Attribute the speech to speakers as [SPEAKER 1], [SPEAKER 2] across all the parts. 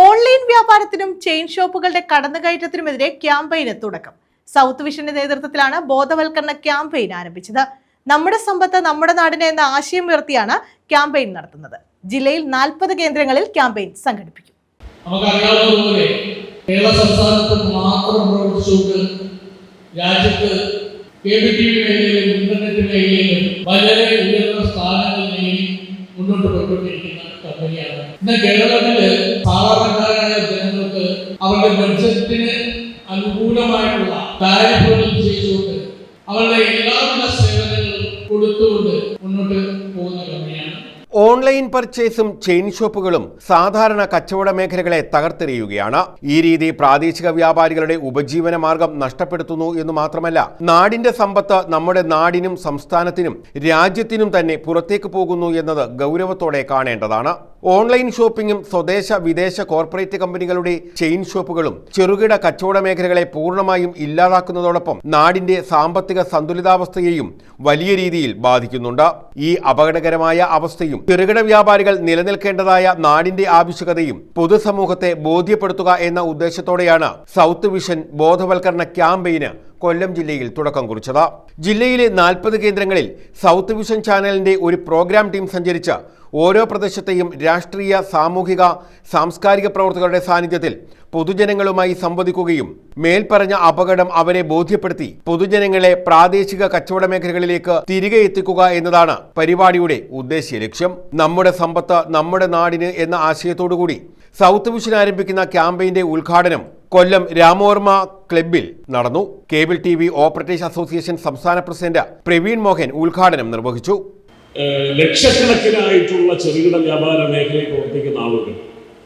[SPEAKER 1] Online വ്യാപാരത്തിനും chain ഷോപ്പുകളുടെ കടന്നുകയറ്റത്തിനുമെതിരെ ക്യാമ്പയിന് തുടക്കം. South വിഷന്റെ നേതൃത്വത്തിലാണ് ബോധവൽക്കരണ ക്യാമ്പയിൻ ആരംഭിച്ചത്. നമ്മുടെ സമ്പത്ത് നമ്മുടെ നാടിന് എന്ന ആശയം ഉയർത്തിയാണ് ക്യാമ്പയിൻ നടത്തുന്നത്. ജില്ലയിൽ 40 കേന്ദ്രങ്ങളിൽ ക്യാമ്പയിൻ സംഘടിപ്പിക്കും.
[SPEAKER 2] നമുക്കറിയാവുന്നതുപോലെ കേരള സംസ്ഥാനത്ത് മാത്രം പ്രവർത്തിച്ചുകൊണ്ട് രാജ്യത്ത് കേബിൾ ടി വി മേഖലയിലും ഇന്റർനെറ്റ് മേഖലയിലും വളരെ ഉയർന്ന സ്ഥാനങ്ങൾ നേടി മുന്നോട്ട് പോയിക്കൊണ്ടിരിക്കുന്ന കമ്പനിയാണ്. ഇന്ന് കേരളത്തില് സാധാരണക്കാരായ ജനങ്ങൾക്ക് അവരുടെ ബഡ്ജറ്റിന് അനുകൂലമായിട്ടുള്ള താരിഫുകൾ നിശ്ചയിച്ചുകൊണ്ട് അവരുടെ എല്ലാവിധ സേവനങ്ങളും കൊടുത്തുകൊണ്ട് മുന്നോട്ട് പോകുന്ന കമ്പനിയാണ്.
[SPEAKER 3] ഓൺലൈൻ പർച്ചേസും ചെയിൻ ഷോപ്പുകളും സാധാരണ കച്ചവട മേഖലകളെ തകർത്തെറിയുകയാണ്. ഈ രീതി പ്രാദേശിക വ്യാപാരികളുടെ ഉപജീവന മാർഗം നഷ്ടപ്പെടുത്തുന്നു എന്ന് മാത്രമല്ല, നാടിന്റെ സമ്പത്ത് നമ്മുടെ നാടിനും സംസ്ഥാനത്തിനും രാജ്യത്തിനും തന്നെ പുറത്തേക്ക് പോകുന്നു എന്നത് ഗൗരവത്തോടെ കാണേണ്ടതാണ്. ഓൺലൈൻ ഷോപ്പിംഗും സ്വദേശ വിദേശ കോർപ്പറേറ്റ് കമ്പനികളുടെ ചെയിൻ ഷോപ്പുകളും ചെറുകിട കച്ചവട മേഖലകളെ പൂർണ്ണമായും ഇല്ലാതാക്കുന്നതോടൊപ്പം നാടിന്റെ സാമ്പത്തിക സന്തുലിതാവസ്ഥയെയും വലിയ രീതിയിൽ ബാധിക്കുന്നുണ്ട്. ഈ അപകടകരമായ അവസ്ഥയും ചെറുകിട വ്യാപാരികൾ നിലനിൽക്കേണ്ടതായ നാടിന്റെ ആവശ്യകതയും പൊതുസമൂഹത്തെ ബോധ്യപ്പെടുത്തുക എന്ന ഉദ്ദേശത്തോടെയാണ് സൗത്ത് വിഷൻ ബോധവൽക്കരണ ക്യാമ്പയിന് കൊല്ലം ജില്ലയിൽ തുടക്കം കുറിച്ചത്. ജില്ലയിലെ 40 കേന്ദ്രങ്ങളിൽ സൗത്ത് വിഷൻ ചാനലിന്റെ ഒരു പ്രോഗ്രാം ടീം സഞ്ചരിച്ച് ഓരോ പ്രദേശത്തെയും രാഷ്ട്രീയ, സാമൂഹിക, സാംസ്കാരിക പ്രവർത്തകരുടെ സാന്നിധ്യത്തിൽ പൊതുജനങ്ങളുമായി സംവദിക്കുകയും മേൽപ്പറഞ്ഞ അപകടം അവരെ ബോധ്യപ്പെടുത്തി പൊതുജനങ്ങളെ പ്രാദേശിക കച്ചവട മേഖലകളിലേക്ക് തിരികെ എത്തിക്കുക എന്നതാണ് പരിപാടിയുടെ ഉദ്ദേശ്യ ലക്ഷ്യം. നമ്മുടെ സമ്പത്ത് നമ്മുടെ നാടിന് എന്ന ആശയത്തോടുകൂടി സൗത്ത് വിഷൻ ആരംഭിക്കുന്ന ക്യാമ്പയിന്റെ ഉദ്ഘാടനം കൊല്ലം രാമവർമ്മ ക്ലബ്ബിൽ നടന്നു. Cable T V operators association സംസ്ഥാന പ്രസിഡന്റ് പ്രവീൺ മോഹൻ ഉദ്ഘാടനം നിർവഹിച്ചു.
[SPEAKER 4] ലക്ഷക്കണക്കിനായിട്ടുള്ള ചെറുകിട വ്യാപാര മേഖലയിൽ പ്രവർത്തിക്കുന്ന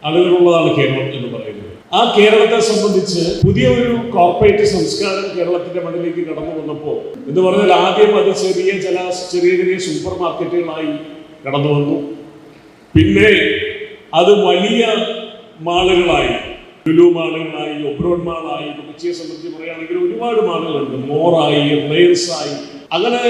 [SPEAKER 4] ആളുകളുള്ളതാണ് കേരളം എന്ന് പറയുന്നത്. ആ കേരളത്തെ സംബന്ധിച്ച് പുതിയ ഒരു കോർപ്പറേറ്റ് സംസ്കാരം കേരളത്തിന്റെ മണ്ണിലേക്ക് കടന്നു വന്നപ്പോൾ എന്ന് പറഞ്ഞാൽ ആദ്യം അത് ചെറിയ സൂപ്പർ മാർക്കറ്റുകളായി കടന്നു വന്നു. പിന്നെ അത് വലിയ മാളുകളായി, ലുലു മാളുകളായി, ഒബ്രോൺ മാളായി, കൊച്ചിയെ സംബന്ധിച്ച് പറയുകയാണെങ്കിൽ ഒരുപാട് മാളുകളുണ്ട്, മോറായി, റിലയൻസായി. അങ്ങനെ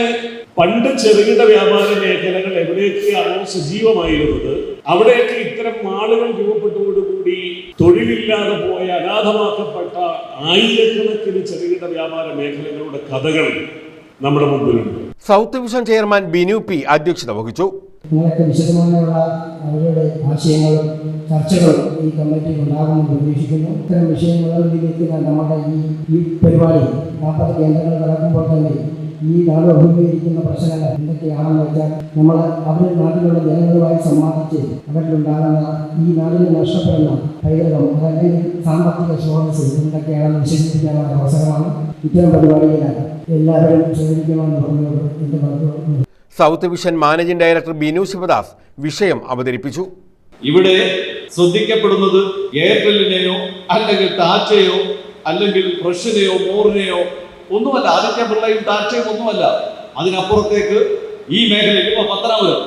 [SPEAKER 4] പണ്ട് ചെറുകിട വ്യാപാര മേഖലകൾ എവിടെയൊക്കെയാണോ സജീവമായിരുന്നത് അവിടെയൊക്കെ ഇത്തരം മാളുകൾ രൂപപ്പെട്ടതോടുകൂടി തൊഴിലില്ലാതെ പോയ അനാഥമാക്കപ്പെട്ട ആയിരക്കണക്കിന് ചെറുകിട വ്യാപാര മേഖലകളുടെ കഥകൾ നമ്മുടെ മുമ്പിലുണ്ട്.
[SPEAKER 3] South vision chairman Binu P അധ്യക്ഷത വഹിച്ചു.
[SPEAKER 5] നിങ്ങൾക്ക് വിശദമായുള്ള അവരുടെ ആശയങ്ങളും ചർച്ചകളും ഈ കമ്മിറ്റിയിൽ ഉണ്ടാകുമെന്ന് പ്രതീക്ഷിക്കുന്നു. ഇത്തരം വിഷയങ്ങളിലേക്ക് നമ്മുടെ ഈ പരിപാടി 40 കേന്ദ്രങ്ങൾ നടക്കുമ്പോൾ തന്നെ ഈ നാട് അഭിമുഖീകരിക്കുന്ന പ്രശ്നങ്ങൾ എന്തൊക്കെയാണെന്ന് വെച്ചാൽ നമ്മൾ അവരുടെ നാട്ടിലുള്ള ജനങ്ങളുമായി സംവാദിച്ച് അവരിലുണ്ടാകുന്ന ഈ നാടിന് നഷ്ടപ്പെടുന്ന പൈതൃകം, അല്ലെങ്കിൽ സാമ്പത്തിക സ്രോതസ് എന്തൊക്കെയാണെന്ന് വിശദീകരിക്കാനുള്ള അവസരമാണ്. ഇത്തരം പരിപാടിയിലാണ് എല്ലാവരും സഹകരിക്കണമെന്ന് പറഞ്ഞുകൊണ്ട് എൻ്റെ വാക്കുകൾ.
[SPEAKER 3] South Vision managing director Binu Sivadas വിഷയം അവതരിപ്പിച്ചു.
[SPEAKER 6] ഇവിടെ ശ്രദ്ധിക്കപ്പെടുന്നത് എയർടെല്ലിനെയോ അല്ലെങ്കിൽ ടാറ്റയോ അല്ലെങ്കിൽ ഫ്രഷിനെയോ മോറിനെയോ ഒന്നുമല്ല. ആദിത്യ ബിർളയും ടാറ്റയും ഒന്നുമല്ല. അതിനപ്പുറത്തേക്ക് ഈ മേഖലയിൽ ഇപ്പോൾ പത്തനാപുരം,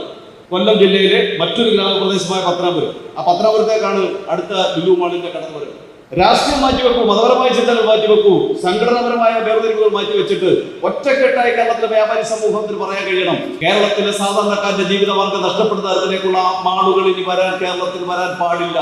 [SPEAKER 6] കൊല്ലം ജില്ലയിലെ മറ്റൊരു ഗ്രാമപ്രദേശമായ പത്തനാപുരം, ആ പത്തനാപുരത്തേക്കാണ് അടുത്ത ലുലു മാളിന്റെ കടന്നുവരവ്. രാഷ്ട്രീയം മാറ്റിവെക്കൂ, മതപരമായ ചിന്തകൾ മാറ്റിവെക്കൂ, സംഘടനാപരമായ വേർതിരിവുകൾ മാറ്റിവെച്ചിട്ട് ഒറ്റക്കെട്ടായി കേരളത്തിലെ വ്യാപാരി സമൂഹത്തിന് പറയാൻ കഴിയണം, കേരളത്തിലെ സാധാരണക്കാരന്റെ ജീവിതമാർഗം നഷ്ടപ്പെടുന്ന തരത്തിലേക്കുള്ള മാളുകൾ ഇനി കേരളത്തിൽ വരാൻ പാടില്ല.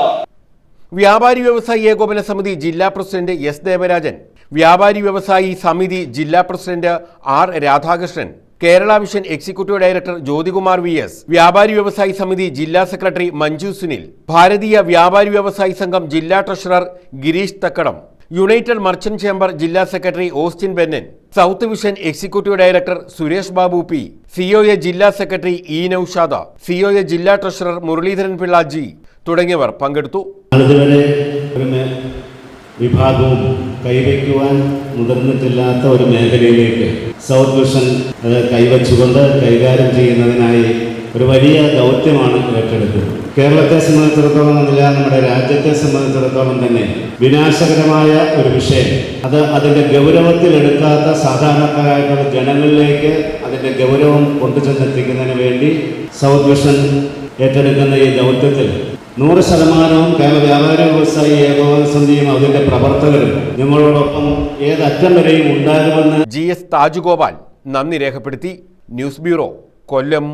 [SPEAKER 3] വ്യാപാരി വ്യവസായി ഏകോപന സമിതി ജില്ലാ പ്രസിഡന്റ് എസ് ദേവരാജൻ, വ്യാപാരി വ്യവസായി സമിതി ജില്ലാ president R Radhakrishnan, Kerala Vision executive director Jyothikumar V S, വ്യാപാരി വ്യവസായി സമിതി ജില്ലാ സെക്രട്ടറി മഞ്ജു സുനിൽ, ഭാരതീയ വ്യാപാരി വ്യവസായി സംഘം ജില്ലാ treasurer Girish Thakkadam, united merchant chamber ജില്ലാ secretary Austin Bennan, south vision executive director Suresh Babu P, COA ജില്ലാ സെക്രട്ടറി ഇ നൌഷാദ, സിഒഎ ജില്ലാ ട്രഷറർ മുരളീധരൻ പിള്ള ജി തുടങ്ങിയവർ പങ്കെടുത്തു.
[SPEAKER 7] വിഭാഗവും കൈവയ്ക്കുവാൻ മുതിർന്നിട്ടില്ലാത്ത ഒരു മേഖലയിലേക്ക് സൗത്ത് വിഷൻ കൈവച്ചുകൊണ്ട് കൈകാര്യം ചെയ്യുന്നതിനായി ഒരു വലിയ ദൗത്യമാണ് ഏറ്റെടുക്കുന്നത്. കേരളത്തെ സംബന്ധിച്ചിടത്തോളം എന്നില്ല, നമ്മുടെ രാജ്യത്തെ സംബന്ധിച്ചിടത്തോളം തന്നെ വിനാശകരമായ ഒരു വിഷയം, അത് അതിൻ്റെ ഗൗരവത്തിലെടുക്കാത്ത സാധാരണക്കാരായിട്ടുള്ള ജനങ്ങളിലേക്ക് അതിൻ്റെ ഗൗരവം കൊണ്ടുചെന്നെത്തിക്കുന്നതിന് വേണ്ടി സൗത്ത് വിഷൻ ഏറ്റെടുക്കുന്ന ഈ ദൗത്യത്തിൽ 100% കേരള വ്യാപാരി വ്യവസായി ഏകോപന സമിതിയും അതിന്റെ പ്രവർത്തകരും ഞങ്ങളോടൊപ്പം ഏതറ്റം വരെയും ഉണ്ടാകുമെന്ന്
[SPEAKER 3] GS താജുഗോപാൽ നന്ദി രേഖപ്പെടുത്തി. ന്യൂസ് ബ്യൂറോ, കൊല്ലം.